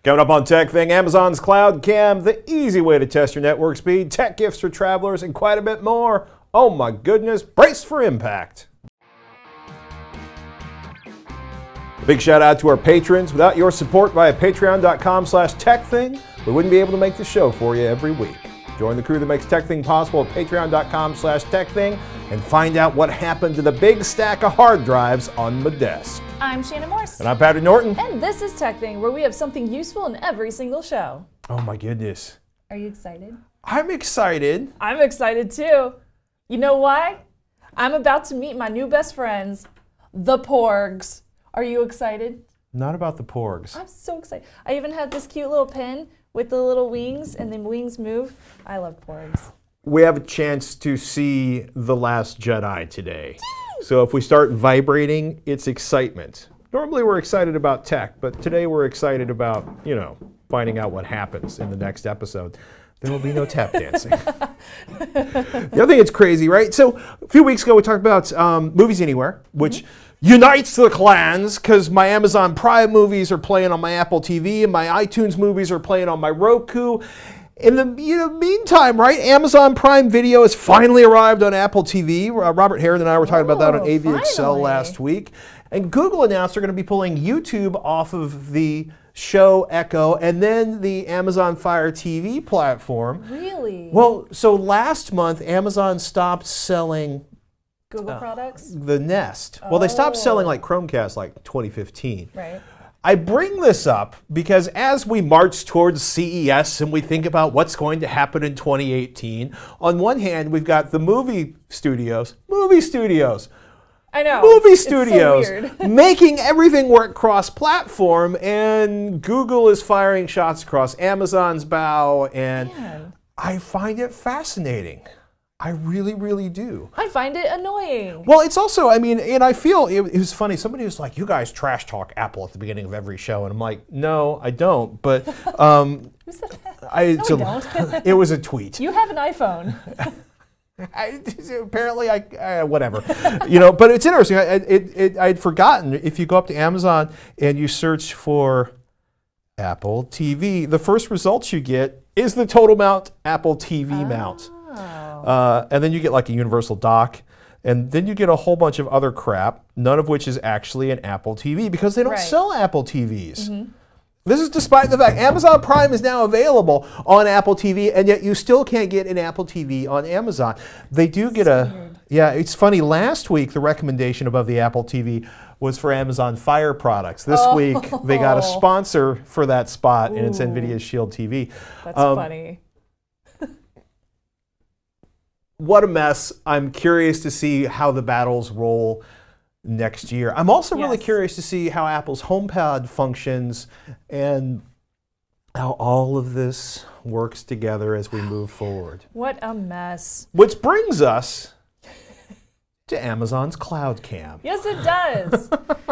Coming up on Tech Thing, Amazon's Cloud Cam, the easy way to test your network speed, tech gifts for travelers, and quite a bit more. Oh my goodness, brace for impact. A big shout out to our patrons. Without your support via patreon.com/techthing, we wouldn't be able to make the show for you every week. Join the crew that makes TechThing possible at patreon.com/techthing and find out what happened to the big stack of hard drives on my desk. I'm Shannon Morse. And I'm Patrick Norton. And this is Tech Thing, where we have something useful in every single show. Oh my goodness. Are you excited? I'm excited. I'm excited too. You know why? I'm about to meet my new best friends, the Porgs. Are you excited? Not about the Porgs. I'm so excited. I even have this cute little pen with the little wings, and the wings move. I love Porgs. We have a chance to see The Last Jedi today. So if we start vibrating, it's excitement. Normally we're excited about tech, but today we're excited about, finding out what happens in the next episode. There will be no tap dancing. The other thing that's crazy, right? So a few weeks ago we talked about Movies Anywhere, which unites the clans because my Amazon Prime movies are playing on my Apple TV and my iTunes movies are playing on my Roku. In the meantime, right, Amazon Prime Video has finally arrived on Apple TV. Robert Heron and I were talking about that on AV Excel last week. And Google announced they're going to be pulling YouTube off of the show Echo and then the Amazon Fire TV platform. Really? Well, so last month, Amazon stopped selling Google products? the Nest. Well, they stopped selling like Chromecast like 2015. Right. I bring this up because as we march towards CES and we think about what's going to happen in 2018, on one hand, we've got the movie studios, I know. movie studios It's so weird. making everything work cross-platform, and Google is firing shots across Amazon's bow, and Man. I find it fascinating. I really, really do. I find it annoying. Well, it's also, and I feel, it was funny, somebody was like, you guys trash talk Apple at the beginning of every show, and I'm like, no, I don't, but Who said that? No, we don't. it was a tweet. You have an iPhone. Apparently, whatever. But it's interesting, I'd forgotten, if you go up to Amazon and you search for Apple TV, the first results you get is the total mount Apple TV mount. And then you get like a universal dock, and then you get a whole bunch of other crap, none of which is actually an Apple TV because they don't sell Apple TVs. This is despite the fact Amazon Prime is now available on Apple TV, and yet you still can't get an Apple TV on Amazon. They do get it's funny, last week the recommendation above the Apple TV was for Amazon Fire products. This week they got a sponsor for that spot, and it's NVIDIA's Shield TV. That's funny. What a mess. I'm curious to see how the battles roll next year. I'm also really curious to see how Apple's HomePod functions and how all of this works together as we move forward. What a mess. Which brings us to Amazon's Cloud Cam. Yes, it does.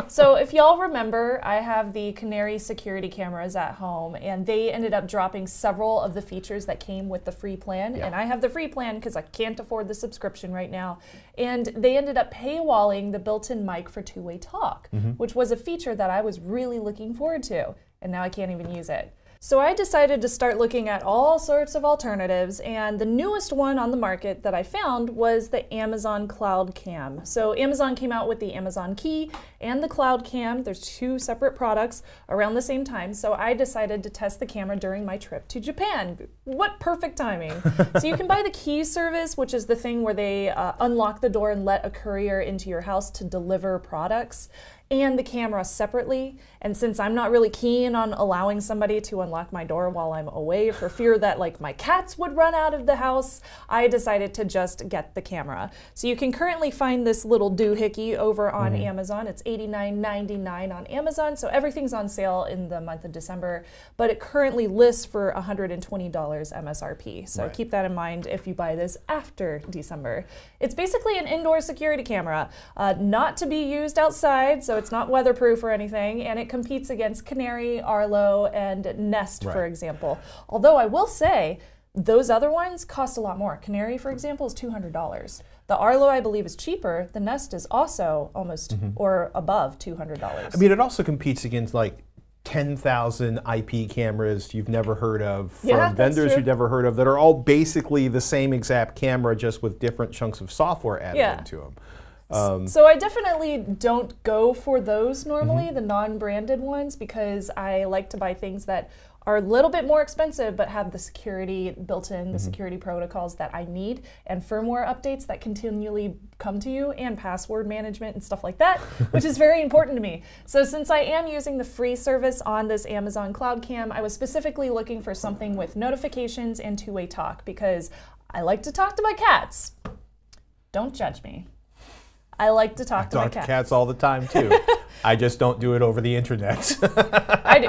So if y'all remember, I have the Canary security cameras at home, and they ended up dropping several of the features that came with the free plan. And I have the free plan because I can't afford the subscription right now. And they ended up paywalling the built-in mic for two-way talk, which was a feature that I was really looking forward to. And now I can't even use it. So I decided to start looking at all sorts of alternatives, and the newest one on the market that I found was the Amazon Cloud Cam. So Amazon came out with the Amazon Key and the Cloud Cam. There's two separate products around the same time, so I decided to test the camera during my trip to Japan. What perfect timing. So you can buy the Key service, which is the thing where they unlock the door and let a courier into your house to deliver products, and the camera separately. And since I'm not really keen on allowing somebody to unlock my door while I'm away for fear that like my cats would run out of the house, I decided to just get the camera. So you can currently find this little doohickey over on Amazon. It's $89.99 on Amazon, so everything's on sale in the month of December, but it currently lists for $120 MSRP. So keep that in mind if you buy this after December. It's basically an indoor security camera, not to be used outside, so it's not weatherproof or anything, and it competes against Canary, Arlo, and Nest, for example. Although I will say, those other ones cost a lot more. Canary, for example, is $200. The Arlo, I believe, is cheaper. The Nest is also almost or above $200. I mean, it also competes against like 10,000 IP cameras you've never heard of from Yeah, that's vendors true. you've never heard of that are all basically the same exact camera, just with different chunks of software added Yeah. into them. So I definitely don't go for those normally, the non-branded ones, because I like to buy things that are a little bit more expensive but have the security built in, the security protocols that I need, and firmware updates that continually come to you, and password management and stuff like that, which is very important to me. So since I am using the free service on this Amazon Cloud Cam, I was specifically looking for something with notifications and two-way talk, because I like to talk to my cats. Don't judge me. I like to talk to my Talk to cats. cats all the time too. I just don't do it over the internet.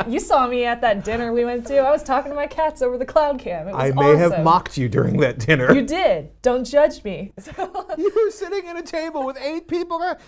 You saw me at that dinner we went to. I was talking to my cats over the cloud cam. It was I may have awesome. mocked you during that dinner. You did. Don't judge me. You were sitting at a table with 8 people going, It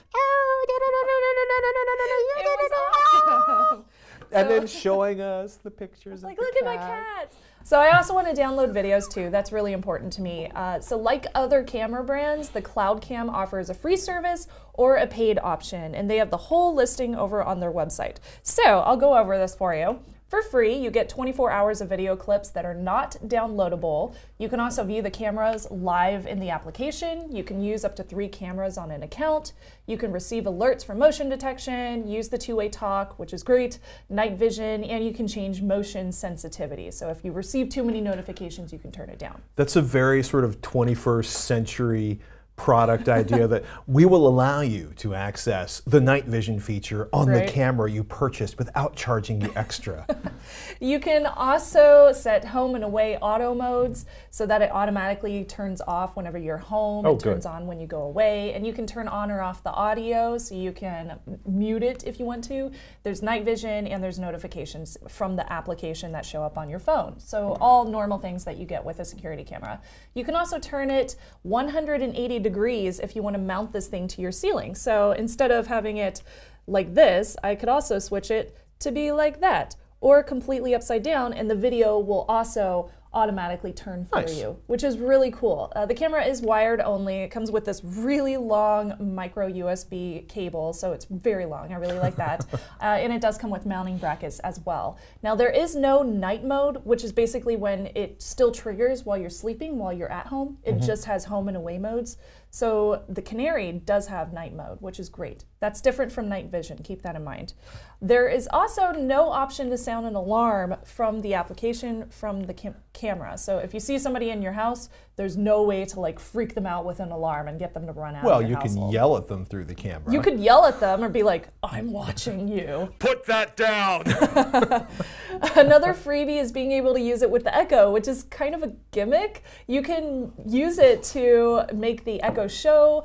was awesome. and then showing us the pictures Like, of the look at my cats. So I also want to download videos too. That's really important to me. So like other camera brands, the Cloud Cam offers a free service or a paid option, and they have the whole listing over on their website. So I'll go over this for you. For free, you get 24 hours of video clips that are not downloadable. You can also view the cameras live in the application. You can use up to 3 cameras on an account. You can receive alerts for motion detection, use the two-way talk, which is great, night vision, and you can change motion sensitivity. So if you receive too many notifications, you can turn it down. That's a very sort of 21st century product idea that we will allow you to access the night vision feature on the Right. camera you purchased without charging you extra. You can also set home and away auto modes so that it automatically turns off whenever you're home. Oh, It turns good. on when you go away. And you can turn on or off the audio, so you can mute it if you want to. There's night vision and there's notifications from the application that show up on your phone. So all normal things that you get with a security camera. You can also turn it 180 degrees if you want to mount this thing to your ceiling. So instead of having it like this, I could also switch it to be like that, or completely upside down, and the video will also automatically turn for Nice. you, which is really cool. The camera is wired only. It comes with this really long micro USB cable, so it's very long. I really like that. And it does come with mounting brackets as well. Now there is no night mode, which is basically when it still triggers while you're sleeping, while you're at home. It just has home and away modes. So the Canary does have night mode, which is great. That's different from night vision, keep that in mind. There is also no option to sound an alarm from the application from the camera. So if you see somebody in your house, there's no way to like freak them out with an alarm and get them to run out Well, of your you can household. yell at them through the camera. You could yell at them or be like, I'm watching you. Put that down! Another freebie is being able to use it with the Echo, which is kind of a gimmick. You can use it to make the Echo Show,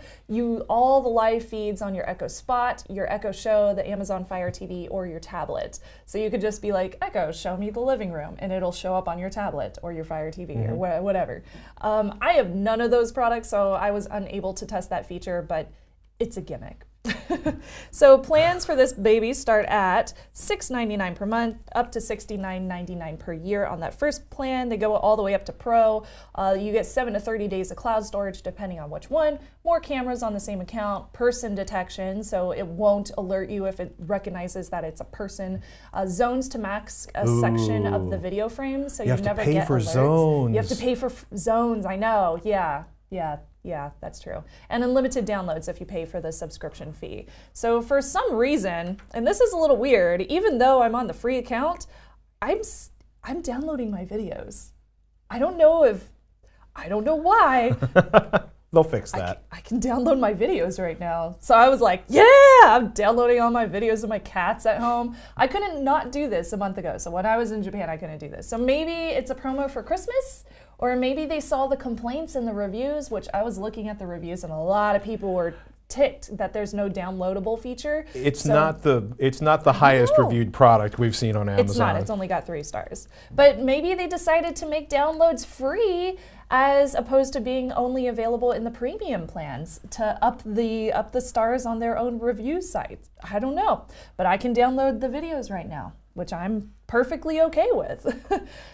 all the live feeds on your Echo Spot, your Echo Show, the Amazon Fire TV, or your tablet. So you could just be like, Echo, show me the living room, and it'll show up on your tablet or your Fire TV or whatever. I have none of those products, so I was unable to test that feature, but it's a gimmick. So plans for this baby start at $6.99 per month, up to $69.99 per year on that first plan. They go all the way up to Pro. You get 7 to 30 days of cloud storage, depending on which one. More cameras on the same account, person detection, so it won't alert you if it recognizes that it's a person. Zones to max a section of the video frame, so you have to never pay get for alerts. zones. You have to pay for zones, I know, yeah, that's true. And unlimited downloads if you pay for the subscription fee. So for some reason, and this is a little weird, even though I'm on the free account, I'm downloading my videos. I don't know why. They'll fix that. I can download my videos right now. So I was like, yeah, I'm downloading all my videos of my cats at home. I couldn't not do this a month ago. So when I was in Japan, I couldn't do this. So maybe it's a promo for Christmas, or maybe they saw the complaints in the reviews, which I was looking at the reviews and a lot of people were ticked that there's no downloadable feature. It's not the highest reviewed product we've seen on Amazon. It's not. It's only got 3 stars. But maybe they decided to make downloads free as opposed to being only available in the premium plans to up the stars on their own review sites. I don't know. But I can download the videos right now, which I'm perfectly okay with.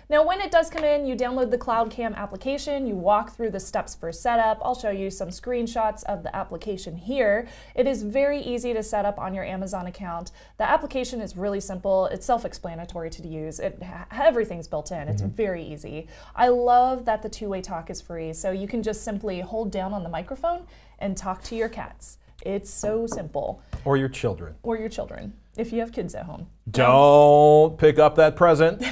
Now, when it does come in, you download the CloudCam application, you walk through the steps for setup. I'll show you some screenshots of the application here. It is very easy to set up on your Amazon account. The application is really simple. It's self-explanatory to use. Everything's built in. It's very easy. I love that the two-way talk is free, so you can just simply hold down on the microphone and talk to your cats. It's so simple. Or your children. Or your children, if you have kids at home. Don't pick up that present.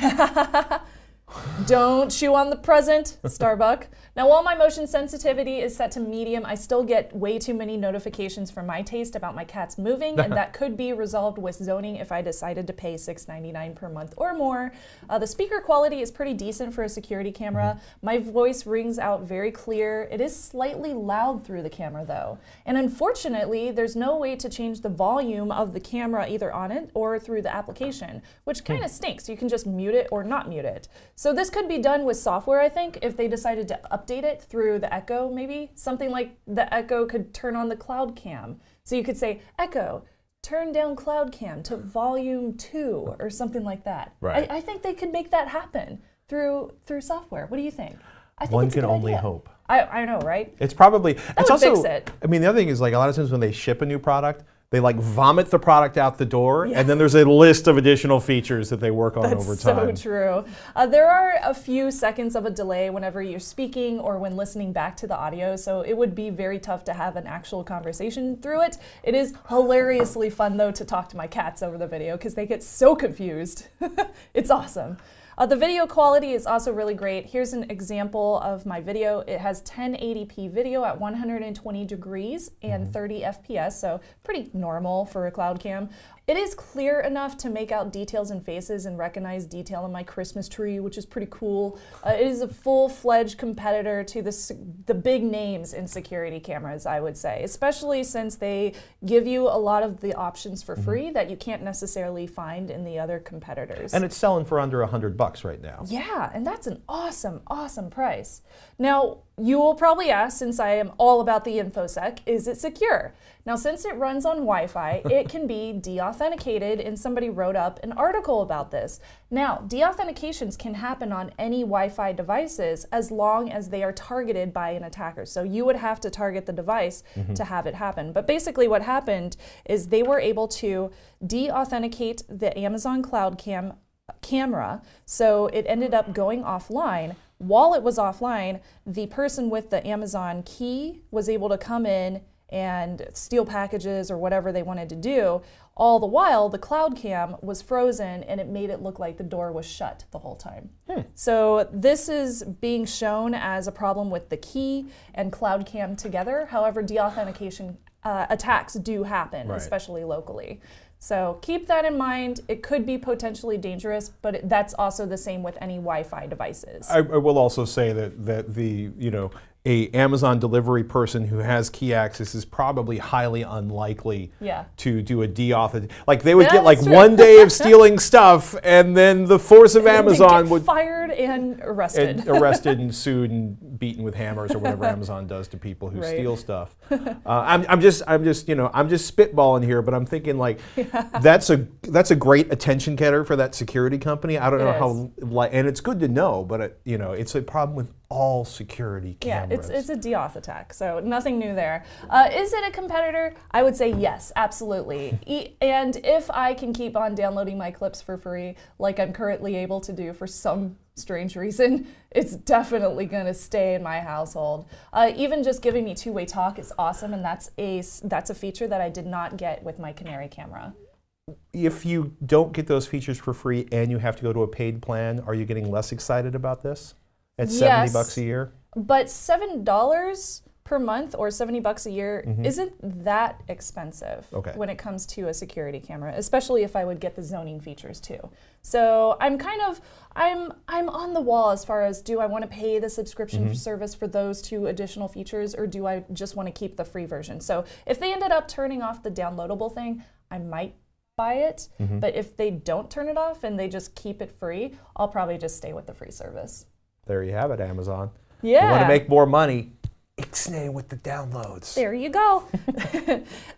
Don't chew on the present, Starbuck. Now, while my motion sensitivity is set to medium, I still get way too many notifications for my taste about my cats moving, and that could be resolved with zoning if I decided to pay $6.99 per month or more. The speaker quality is pretty decent for a security camera. My voice rings out very clear. It is slightly loud through the camera, though. And unfortunately, there's no way to change the volume of the camera either on it or through the application, which kind of stinks. You can just mute it or not mute it. So this could be done with software, I think, if they decided to update it through the Echo, maybe. Something like the Echo could turn on the CloudCam. So you could say, Echo, turn down CloudCam to volume 2 or something like that. Right. I think they could make that happen through software. What do you think? I think One it's a can good only idea. hope. I know, right? It's probably, That it's would also, fix it. I mean, the other thing is like a lot of times when they ship a new product, they like vomit the product out the door, and then there's a list of additional features that they work on over time. That's so true. There are a few seconds of a delay whenever you're speaking or when listening back to the audio, so it would be very tough to have an actual conversation through it. It is hilariously fun, though, to talk to my cats over the video because they get so confused. It's awesome. The video quality is also really great. Here's an example of my video. It has 1080p video at 120 degrees and 30 FPS, so pretty normal for a CloudCam. It is clear enough to make out details and faces and recognize detail in my Christmas tree, which is pretty cool. It is a full-fledged competitor to the big names in security cameras, I would say, especially since they give you a lot of the options for free that you can't necessarily find in the other competitors. And it's selling for under $100 right now. Yeah, and that's an awesome, awesome price. Now, you will probably ask, since I am all about the InfoSec, is it secure? Now, since it runs on Wi-Fi, it can be de-authenticated, and somebody wrote up an article about this. Now, de-authentications can happen on any Wi-Fi devices as long as they are targeted by an attacker. So you would have to target the device to have it happen. But basically what happened is they were able to de-authenticate the Amazon CloudCam camera, so it ended up going offline. While it was offline, the person with the Amazon key was able to come in and steal packages or whatever they wanted to do. All the while, the CloudCam was frozen and it made it look like the door was shut the whole time. So this is being shown as a problem with the key and CloudCam together. However, de-authentication attacks do happen, especially locally. So keep that in mind. It could be potentially dangerous, but that's also the same with any Wi-Fi devices. I will also say that the, you know, a Amazon delivery person who has key access is probably highly unlikely to do a de-auth. Like they would get like 1 day of stealing stuff, and then the force of Amazon would fired and arrested, and sued and beaten with hammers or whatever Amazon does to people who steal stuff. I'm just spitballing here, but I'm thinking like that's a great attention getter for that security company. I don't know how, and it's good to know, but you know, it's a problem with all security cameras. Yeah, it's a de-auth attack, so nothing new there. Is it a competitor? I would say yes, absolutely. And if I can keep on downloading my clips for free, like I'm currently able to do for some strange reason, it's definitely going to stay in my household. Even just giving me two-way talk is awesome, and that's a feature that I did not get with my Canary camera. If you don't get those features for free and you have to go to a paid plan, are you getting less excited about this? At $70 a year? But $7 per month or $70 a year isn't that expensive when it comes to a security camera, especially if I would get the zoning features too. So I'm on the wall as far as, do I want to pay the subscription service for those 2 additional features, or do I just want to keep the free version? So if they ended up turning off the downloadable thing, I might buy it, but if they don't turn it off and they just keep it free, I'll probably just stay with the free service. There you have it, Amazon. Yeah. You want to make more money, Ixnay with the downloads. There you go.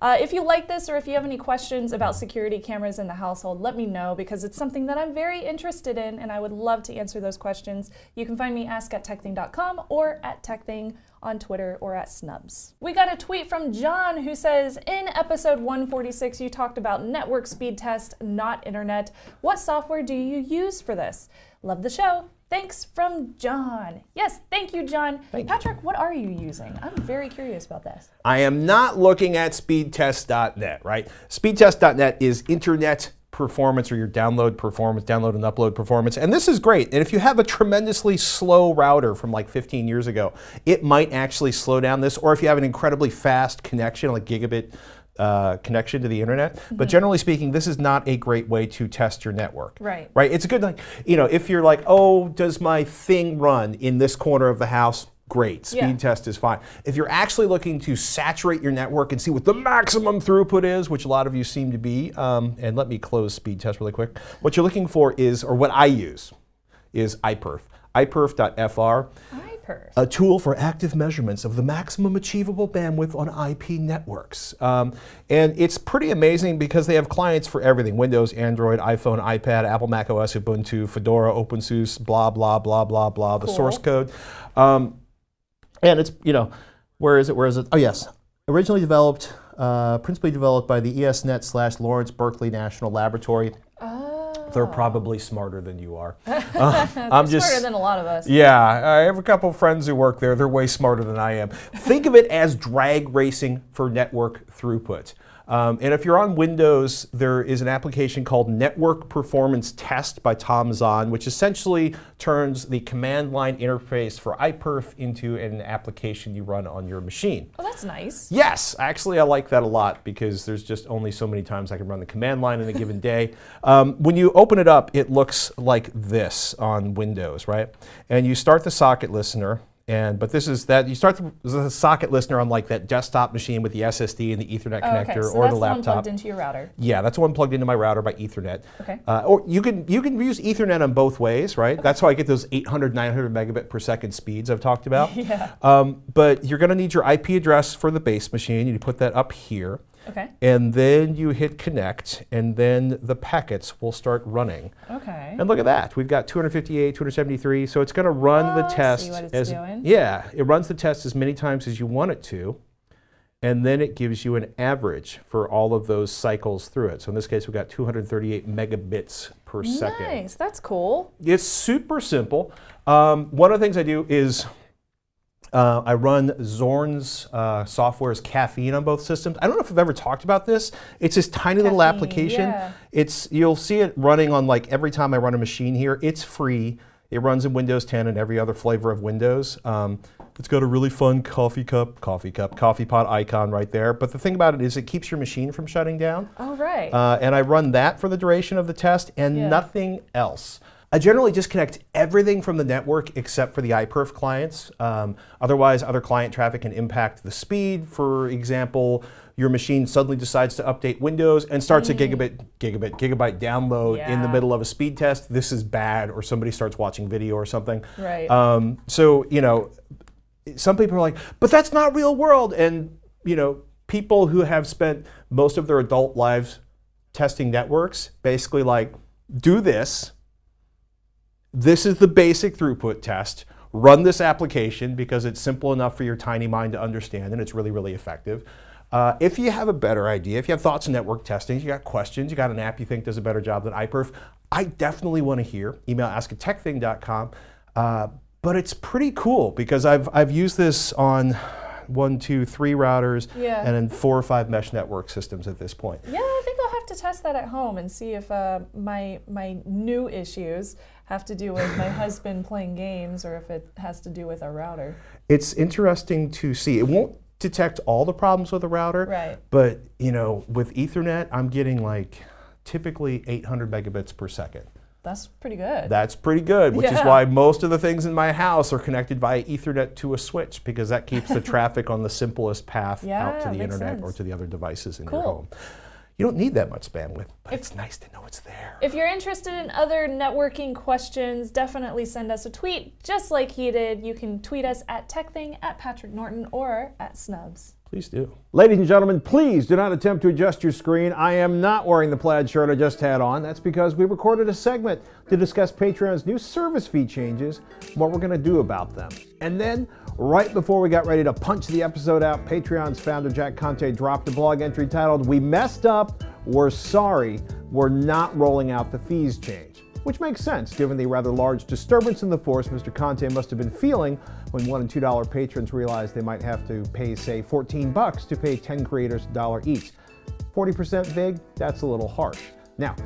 If you like this or if you have any questions about security cameras in the household, let me know because it's something that I'm very interested in and I would love to answer those questions. You can find me ask@techthing.com or at techthing on Twitter or at Snubs. We got a tweet from John who says, in episode 146, you talked about network speed test, not internet. What software do you use for this? Love the show. Thanks from John. Yes, thank you, John. Patrick, what are you using? I'm very curious about this. I am not looking at speedtest.net, right? Speedtest.net is internet performance or your download performance, download and upload performance. And this is great. And if you have a tremendously slow router from like 15 years ago, it might actually slow down this. Or if you have an incredibly fast connection, like gigabit connection to the internet. But generally speaking, this is not a great way to test your network. Right. Right? It's a good, like, you know, if you're like, oh, does my thing run in this corner of the house? Great, speed test is fine. If you're actually looking to saturate your network and see what the maximum throughput is, which a lot of you seem to be, and let me close speed test really quick. What you're looking for is, or what I use, is iPerf. iPerf.fr, a tool for active measurements of the maximum achievable bandwidth on IP networks. And it's pretty amazing because they have clients for everything: Windows, Android, iPhone, iPad, Apple, Mac OS, Ubuntu, Fedora, OpenSUSE, blah, blah, blah, blah, blah, the source code. And it's, you know, where is it? Oh, yes. Originally developed, principally developed by the ESNet/Lawrence Berkeley National Laboratory. Oh. They're probably smarter than you are. I'm just smarter than a lot of us. Yeah, I have a couple of friends who work there. They're way smarter than I am. Think of it as drag racing for network throughput. And if you're on Windows, there is an application called Network Performance Test by Tom Zahn, which essentially turns the command line interface for iPerf into an application you run on your machine. Oh, that's nice. Yes, actually I like that a lot because there's just only so many times I can run the command line in a given day. When you open it up, it looks like this on Windows, right? And you start the socket listener. But this is that you start the socket listener on like that desktop machine with the SSD and the Ethernet connector, so or that's the laptop. The one plugged into your router. Yeah, that's the one plugged into my router by Ethernet. Okay. Or you can use Ethernet on both ways, right? Okay. That's how I get those 800, 900 megabit per second speeds I've talked about. Yeah. But you're going to need your IP address for the base machine. You put that up here. Okay. And then you hit connect, and then the packets will start running. Okay. And look at that. We've got 258, 273. So it's going to run the test. See what it's doing. Yeah, it runs the test as many times as you want it to. And then it gives you an average for all of those cycles through it. So in this case, we've got 238 megabits per second. Nice. That's cool. It's super simple. One of the things I do is I run Zorn's software's Caffeine on both systems. I don't know if I've ever talked about this. It's this tiny little application. Yeah. You'll see it running on like every time I run a machine here. It's free. It runs in Windows 10 and every other flavor of Windows. It's got a really fun coffee pot icon right there. But the thing about it is it keeps your machine from shutting down. Oh, right. And I run that for the duration of the test and nothing else. I generally disconnect everything from the network except for the iPerf clients. Otherwise, other client traffic can impact the speed. For example, your machine suddenly decides to update Windows and starts a gigabyte download in the middle of a speed test. This is bad, or somebody starts watching video or something. Right. So, you know, some people are like, but that's not real world. And, you know, people who have spent most of their adult lives testing networks basically like, do this. This is the basic throughput test. Run this application because it's simple enough for your tiny mind to understand, and it's really, really effective. If you have a better idea, if you have thoughts on network testing, you got questions, you got an app you think does a better job than iPerf, I definitely want to hear. Email ask@techthing.com. But it's pretty cool because I've used this on 1, 2, 3 routers and then 4 or 5 mesh network systems at this point. Yeah, I think I'll have to test that at home and see if my new issues have to do with my husband playing games or if it has to do with our router. It's interesting to see. It won't detect all the problems with the router, right? But you know, with Ethernet, I'm getting like typically 800 megabits per second. That's pretty good. That's pretty good, which is why most of the things in my house are connected via Ethernet to a switch, because that keeps the traffic on the simplest path out to the internet or to the other devices in your home. You You don't need that much bandwidth, but it's nice to know it's there. If you're interested in other networking questions, definitely send us a tweet, just like he did. You can tweet us at TechThing, at Patrick Norton, or at Snubs. Please do. Ladies and gentlemen, please do not attempt to adjust your screen. I am not wearing the plaid shirt I just had on. That's because we recorded a segment to discuss Patreon's new service fee changes, what we're going to do about them. And then, right before we got ready to punch the episode out, Patreon's founder Jack Conte dropped a blog entry titled, "We messed up, we're sorry, we're not rolling out the fees change." Which makes sense, given the rather large disturbance in the force Mr. Conte must have been feeling when $1 and $2 patrons realized they might have to pay, say, $14 to pay 10 creators $1 each. 40% big? That's a little harsh. Now,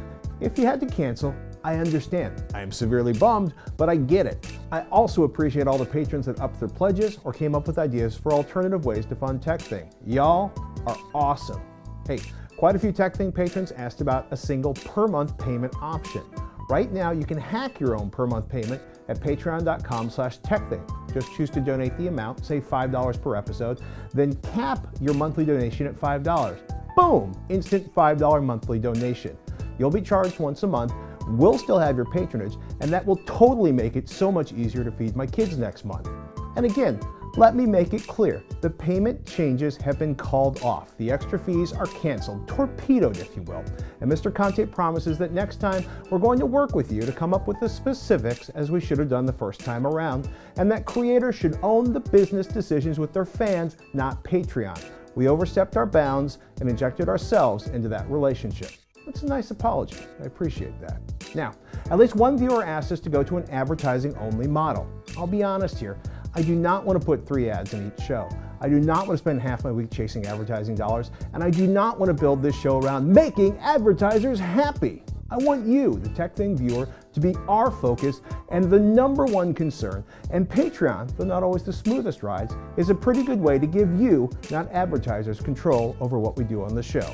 if you had to cancel, I understand. I am severely bummed, but I get it. I also appreciate all the patrons that upped their pledges or came up with ideas for alternative ways to fund TechThing. Y'all are awesome. Hey, quite a few TechThing patrons asked about a single per-month payment option. Right now, you can hack your own per-month payment at patreon.com/techthing. Just choose to donate the amount, say $5 per episode, then cap your monthly donation at $5. Boom! Instant $5 monthly donation. You'll be charged once a month, we'll still have your patronage, and that will totally make it so much easier to feed my kids next month. And again, let me make it clear, the payment changes have been called off. The extra fees are canceled, torpedoed if you will. And Mr. Conte promises that next time we're going to work with you to come up with the specifics as we should have done the first time around, and that creators should own the business decisions with their fans, not Patreon. We overstepped our bounds and injected ourselves into that relationship. It's a nice apology. I appreciate that. Now, at least one viewer asked us to go to an advertising-only model. I'll be honest here. I do not want to put 3 ads in each show. I do not want to spend half my week chasing advertising dollars, and I do not want to build this show around making advertisers happy. I want you, the TechThing viewer, to be our focus and the #1 concern, and Patreon, though not always the smoothest rides, is a pretty good way to give you, not advertisers, control over what we do on the show.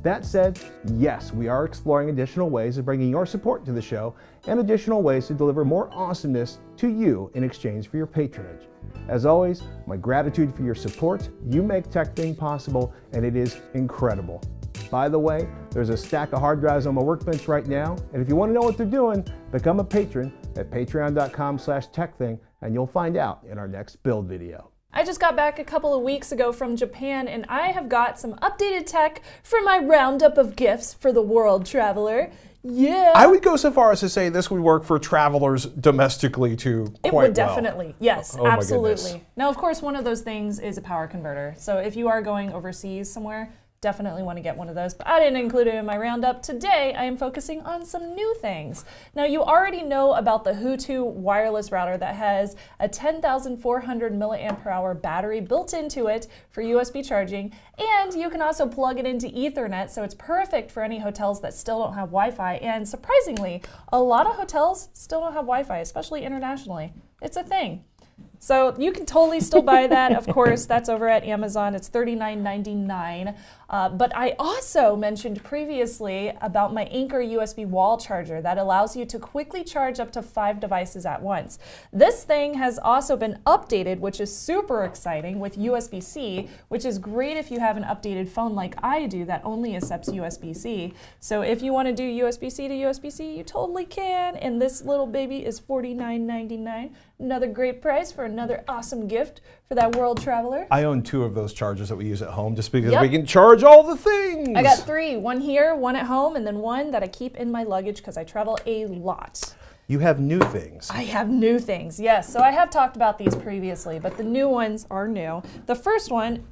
That said, yes, we are exploring additional ways of bringing your support to the show and additional ways to deliver more awesomeness to you in exchange for your patronage. As always, my gratitude for your support. You make TechThing possible, and it is incredible. By the way, there's a stack of hard drives on my workbench right now, and if you want to know what they're doing, become a patron at patreon.com/techthing, and you'll find out in our next build video. I just got back a couple of weeks ago from Japan, and I have got some updated tech for my roundup of gifts for the world traveler. Yeah. I would go so far as to say this would work for travelers domestically too quite well. It would definitely, yes, Oh, absolutely. Now, of course, one of those things is a power converter. So if you are going overseas somewhere, definitely want to get one of those, but I didn't include it in my roundup. Today, I am focusing on some new things. Now, you already know about the Hootu wireless router that has a 10,400 milliamp hour battery built into it for USB charging, and you can also plug it into Ethernet, so it's perfect for any hotels that still don't have Wi-Fi, and surprisingly, a lot of hotels still don't have Wi-Fi, especially internationally. It's a thing. So you can totally still buy that. Of course, that's over at Amazon. It's $39.99. But I also mentioned previously about my Anker USB wall charger that allows you to quickly charge up to 5 devices at once. This thing has also been updated, which is super exciting, with USB-C, which is great if you have an updated phone like I do that only accepts USB-C. So if you want to do USB-C to USB-C, you totally can. And this little baby is $49.99. Another great price for another awesome gift for that world traveler. I own 2 of those chargers that we use at home just because we can charge all the things. I got 3, one here, one at home, and then one that I keep in my luggage because I travel a lot. You have new things. I have new things, yes. So I have talked about these previously, but the new ones are new. The first one,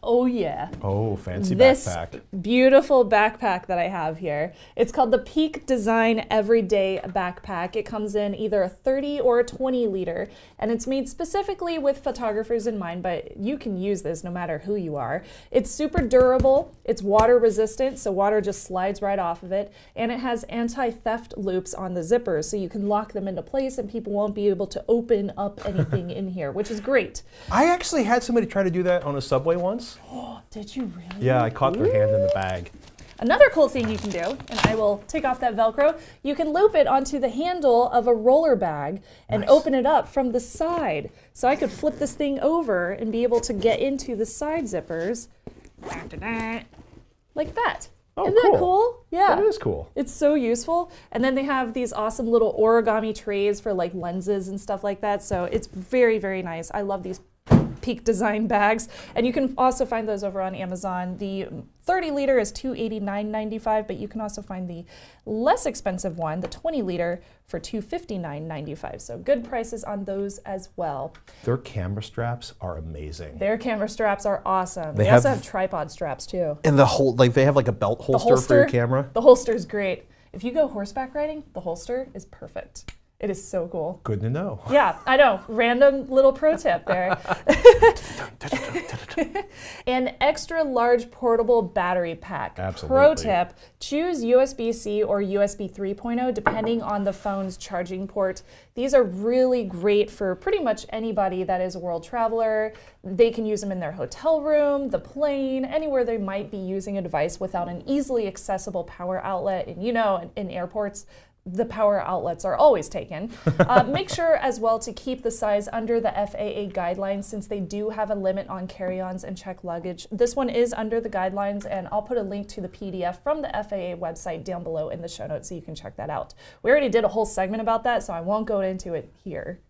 oh yeah. Oh, fancy this backpack. Beautiful backpack that I have here. It's called the Peak Design Everyday Backpack. It comes in either a 30 or a 20 liter, and it's made specifically with photographers in mind, but you can use this no matter who you are. It's super durable, it's water resistant, so water just slides right off of it, and it has anti-theft loops on the zippers, so you can lock them into place and people won't be able to open up anything in here, which is great. I actually had somebody try to do that on a subway once. Oh, did you really? Yeah, I caught their hand in the bag. Another cool thing you can do, and I will take off that Velcro, you can loop it onto the handle of a roller bag and open it up from the side. So I could flip this thing over and be able to get into the side zippers. like that. Oh, Isn't that cool? Yeah. That is cool. It's so useful. And then they have these awesome little origami trays for like lenses and stuff like that. So it's very, very nice. I love these Peak Design bags. And you can also find those over on Amazon. The 30 liter is $289.95, but you can also find the less expensive one, the 20 liter, for $259.95. So good prices on those as well. Their camera straps are amazing. Their camera straps are awesome. They also have tripod straps too. And they have like a belt holster for your camera. The holster is great. If you go horseback riding, the holster is perfect. It is so cool. Good to know. Yeah, I know. Random little pro tip there. An extra large portable battery pack. Absolutely. Pro tip, choose USB-C or USB 3.0 depending on the phone's charging port. These are really great for pretty much anybody that is a world traveler. They can use them in their hotel room, the plane, anywhere they might be using a device without an easily accessible power outlet. And you know, in airports, the power outlets are always taken. Make sure as well to keep the size under the FAA guidelines since they do have a limit on carry-ons and checked luggage. This one is under the guidelines, and I'll put a link to the PDF from the FAA website down below in the show notes so you can check that out. We already did a whole segment about that, so I won't go into it here.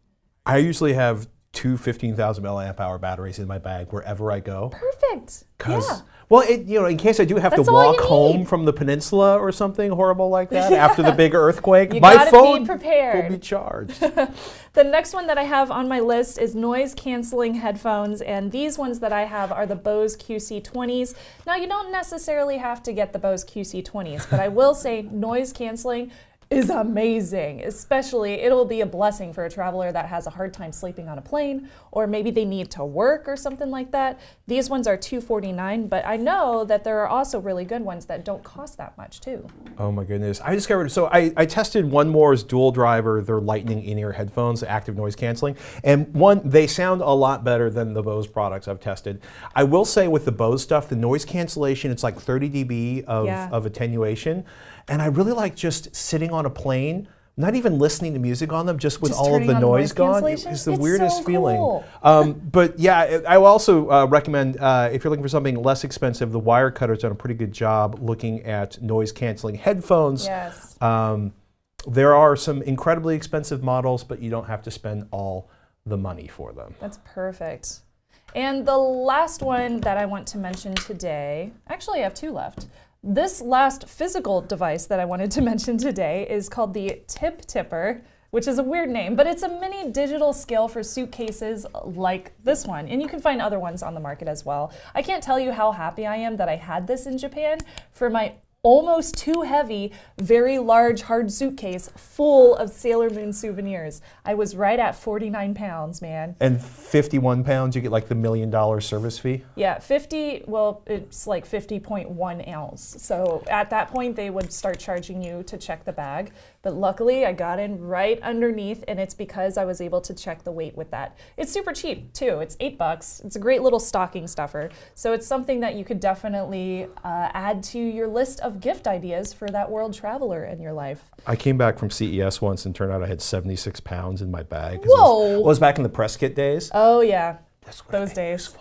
I usually have two 15,000 milliamp hour batteries in my bag wherever I go. Perfect. Yeah. Well, in case I do have to walk home from the peninsula or something horrible like that after the big earthquake, my phone will be charged. The next one that I have on my list is noise canceling headphones, and these ones that I have are the Bose QC20s. Now, you don't necessarily have to get the Bose QC20s, but I will say noise canceling is amazing. Especially, it'll be a blessing for a traveler that has a hard time sleeping on a plane, or maybe they need to work or something like that. These ones are $249, but I know that there are also really good ones that don't cost that much too. Oh my goodness. I discovered, so I tested One More's dual driver, their Lightning in-ear headphones, active noise canceling, and they sound a lot better than the Bose products I've tested. I will say with the Bose stuff, the noise cancellation, it's like 30 dB of attenuation. And I really like just sitting on a plane, not even listening to music on them, just with all of the noise gone. It's the weirdest feeling. But yeah, I will also recommend, if you're looking for something less expensive, the Wirecutter's done a pretty good job looking at noise canceling headphones. Yes. There are some incredibly expensive models, but you don't have to spend all the money for them. That's perfect. And the last one that I want to mention today, actually I have two left. This last physical device that I wanted to mention today is called the Tip Tipper, which is a weird name, but it's a mini digital scale for suitcases like this one. And you can find other ones on the market as well. I can't tell you how happy I am that I had this in Japan for my almost too heavy, very large, hard suitcase full of Sailor Moon souvenirs. I was right at 49 pounds, man. And 51 pounds, you get like the $1 million service fee? Yeah, 50, well, it's like 50.1 ounce. So at that point, they would start charging you to check the bag. But luckily, I got in right underneath, and it's because I was able to check the weight with that. It's super cheap, too. It's $8. It's a great little stocking stuffer. So it's something that you could definitely add to your list of gift ideas for that world traveler in your life. I came back from CES once and turned out I had 76 pounds in my bag. Whoa! It was back in the press kit days. Oh, yeah. Those days.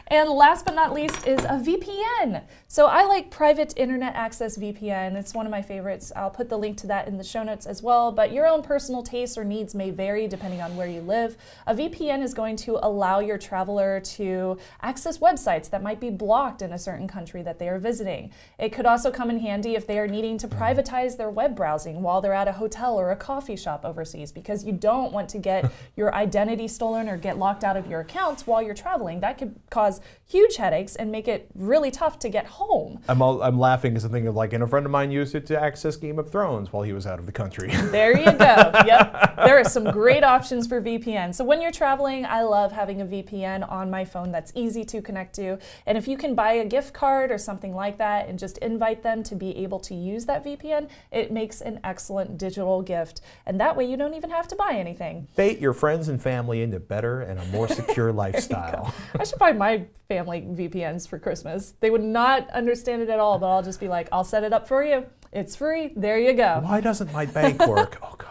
And last but not least is a VPN. So I like private internet access VPN. It's one of my favorites. I'll put the link to that in the show notes as well, but your own personal tastes or needs may vary depending on where you live. A VPN is going to allow your traveler to access websites that might be blocked in a certain country that they are visiting. It could also come in handy if they are needing to privatize their web browsing while they're at a hotel or a coffee shop overseas, because you don't want to get your identity stolen or get locked out of your accounts while you're traveling. That could cause huge headaches and make it really tough to get home. I'm laughing because I'm thinking of, like, and a friend of mine used it to access Game of Thrones while he was out of the country. There you go. Yep. There are some great options for VPN. So when you're traveling, I love having a VPN on my phone that's easy to connect to. And if you can buy a gift card or something like that and just invite them to be able to use that VPN, it makes an excellent digital gift. And that way you don't even have to buy anything. Bait your friends and family into better and a more secure lifestyle. I should buy my family VPNs for Christmas. They would not understand it at all, but I'll just be like, I'll set it up for you. It's free. There you go. Why doesn't my bank work? Oh, God.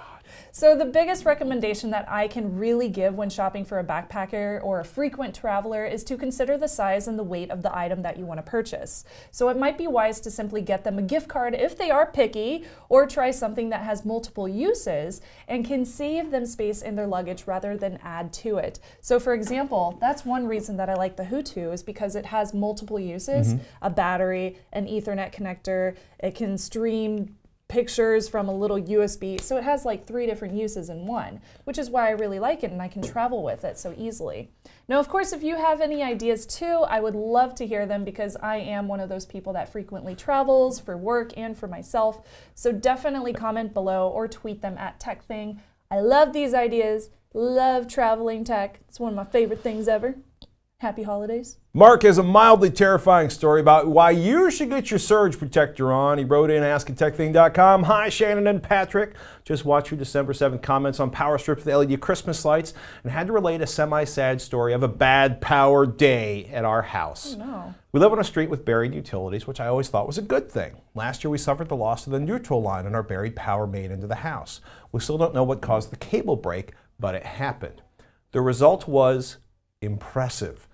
So the biggest recommendation that I can really give when shopping for a backpacker or a frequent traveler is to consider the size and the weight of the item that you want to purchase. So it might be wise to simply get them a gift card if they are picky, or try something that has multiple uses and can save them space in their luggage rather than add to it. So for example, that's one reason that I like the Hutu, is because it has multiple uses, a battery, an Ethernet connector, it can stream pictures from a little USB, so it has like 3 different uses in one, which is why I really like it and I can travel with it so easily. Now, of course, if you have any ideas too, I would love to hear them, because I am one of those people that frequently travels for work and for myself. So definitely comment below or tweet them at TechThing. I love these ideas, love traveling tech. It's one of my favorite things ever. Happy holidays. Mark has a mildly terrifying story about why you should get your surge protector on. He wrote in ask@techthing.com. Hi, Shannon and Patrick. Just watched your December 7th comments on power strips with LED Christmas lights and had to relate a semi-sad story of a bad power day at our house. Oh, no. We live on a street with buried utilities, which I always thought was a good thing. Last year we suffered the loss of the neutral line on our buried power main into the house. We still don't know what caused the cable break, but it happened. The result was impressive.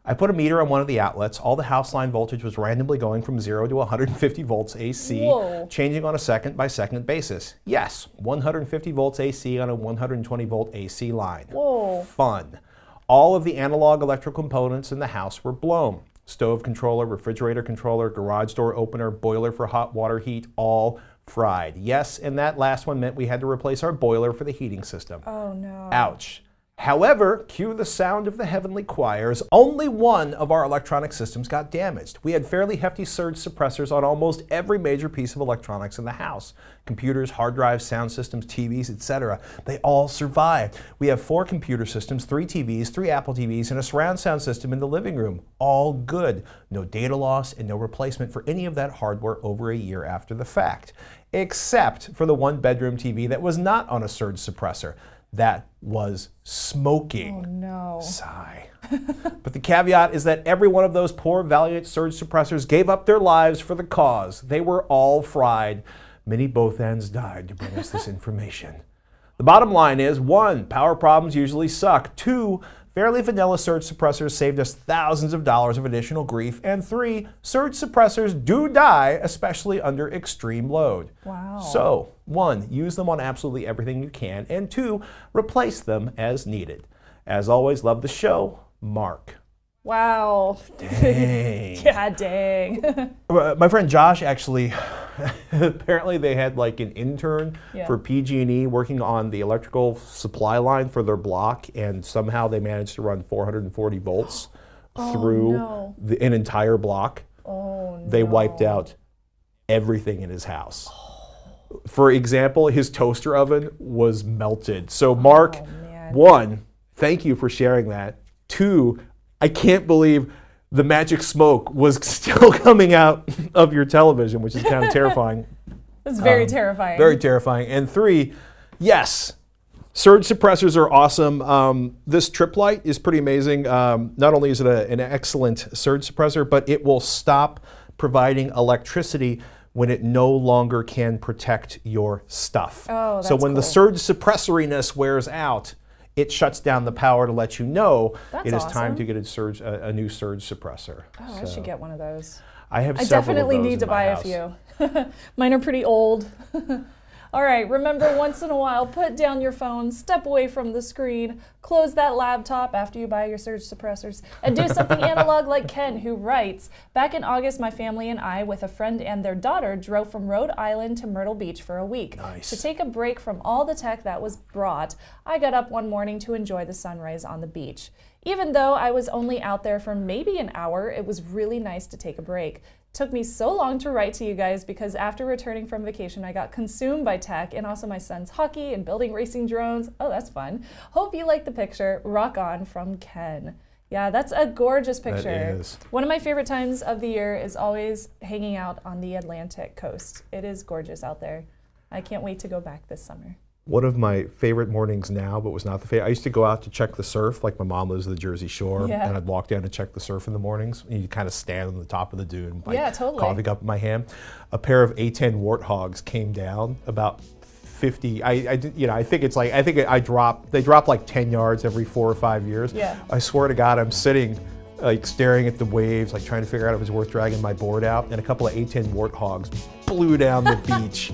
I put a meter on one of the outlets. All the house line voltage was randomly going from 0 to 150 volts AC, Whoa. changing on a second-by-second basis. Yes, 150 volts AC on a 120 volt AC line. Whoa. Fun. All of the analog electrical components in the house were blown. Stove controller, refrigerator controller, garage door opener, boiler for hot water heat, all fried. Yes, and that last one meant we had to replace our boiler for the heating system. Oh no. Ouch. However, cue the sound of the heavenly choirs, only one of our electronic systems got damaged. We had fairly hefty surge suppressors on almost every major piece of electronics in the house. Computers, hard drives, sound systems, TVs, etc. They all survived. We have 4 computer systems, 3 TVs, 3 Apple TVs, and a surround sound system in the living room. All good. No data loss and no replacement for any of that hardware over a year after the fact. Except for the 1-bedroom TV that was not on a surge suppressor. That was smoking. Oh no. Sigh. But the caveat is that every one of those poor valiant surge suppressors gave up their lives for the cause. They were all fried. Many both ends died to bring us this information. The bottom line is, 1, power problems usually suck. 2, fairly vanilla surge suppressors saved us thousands of dollars of additional grief. And 3, surge suppressors do die, especially under extreme load. Wow. So, 1, use them on absolutely everything you can, and 2, replace them as needed. As always, love the show, Mark. Wow. Dang. Yeah, dang. My friend Josh actually, apparently they had like an intern for PG&E working on the electrical supply line for their block, and somehow they managed to run 440 volts through an entire block. Oh no. They wiped out everything in his house. For example, his toaster oven was melted. So Mark, 1, thank you for sharing that. 2, I can't believe the magic smoke was still coming out of your television, which is kind of terrifying. It's very terrifying. Very terrifying. And 3, yes, surge suppressors are awesome. This trip light is pretty amazing. Not only is it an excellent surge suppressor, but it will stop providing electricity when it no longer can protect your stuff. Oh, that's so when cool. the surge suppressoriness wears out, it shuts down the power to let you know it is time to get a new surge suppressor. Oh, I should get one of those. I have I several definitely of those need to in buy my a house. few. Mine are pretty old. All right, remember, once in a while, put down your phone, step away from the screen, close that laptop after you buy your surge suppressors, and do something analog like Ken, who writes, back in August, my family and I, with a friend and their daughter, drove from Rhode Island to Myrtle Beach for a week. Nice. To take a break from all the tech that was brought, I got up one morning to enjoy the sunrise on the beach. Even though I was only out there for maybe an hour, it was really nice to take a break. Took me so long to write to you guys because after returning from vacation, I got consumed by tech and also my son's hockey and building racing drones. Oh, that's fun. Hope you like the picture. Rock on, from Ken. Yeah, that's a gorgeous picture. That is. One of my favorite times of the year is always hanging out on the Atlantic coast. It is gorgeous out there. I can't wait to go back this summer. One of my favorite mornings now, but was not the favorite. I used to go out to check the surf, like my mom lives the Jersey Shore, and I'd walk down to check the surf in the mornings. And you kind of stand on the top of the dune, like coffee cup in my hand. A pair of A10 warthogs came down about 50. I think it's like they drop like 10 yards every 4 or 5 years. Yeah. I swear to God, I'm sitting like staring at the waves, like trying to figure out if it's worth dragging my board out, and a couple of A10 warthogs blew down the beach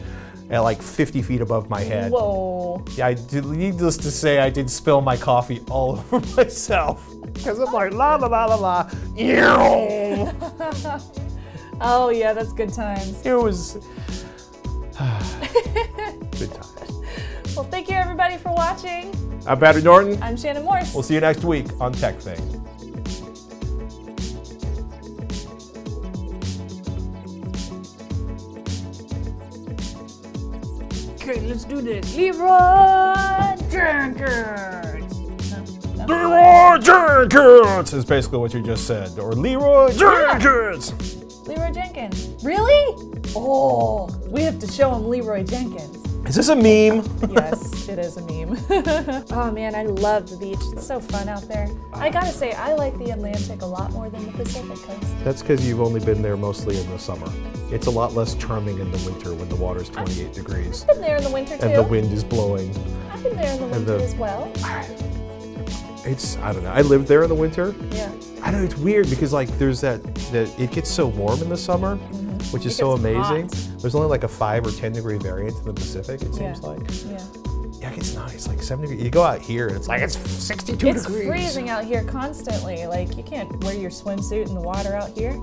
at like 50 feet above my head. Whoa. Yeah, needless to say, I did spill my coffee all over myself. Because I'm like, la la la la la. Oh yeah, that's good times. It was good times. Well, thank you everybody for watching. I'm Patrick Norton. I'm Shannon Morse. We'll see you next week on Tech Thing. Okay, let's do this. Leroy Jenkins. No? Leroy Jenkins is basically what you just said. Or Leroy Jenkins. Leroy Jenkins. Really? Oh, we have to show him Leroy Jenkins. Is this a meme? Yes, it is a meme. Oh man, I love the beach. It's so fun out there. I gotta say, I like the Atlantic a lot more than the Pacific coast. That's because you've only been there mostly in the summer. It's a lot less charming in the winter when the water's 28 degrees. I've been there in the winter too. And the wind is blowing. I've been there in the winter as well. I don't know. I lived there in the winter. Yeah. I don't know, it's weird because like there's that it gets so warm in the summer, which is so amazing. Hot. There's only like a 5 or 10 degree variance in the Pacific, it seems like. Yeah. Yeah, it gets nice, like 7 degrees. You go out here and it's like it's 62 It's degrees. freezing out here constantly. Like you can't wear your swimsuit in the water out here.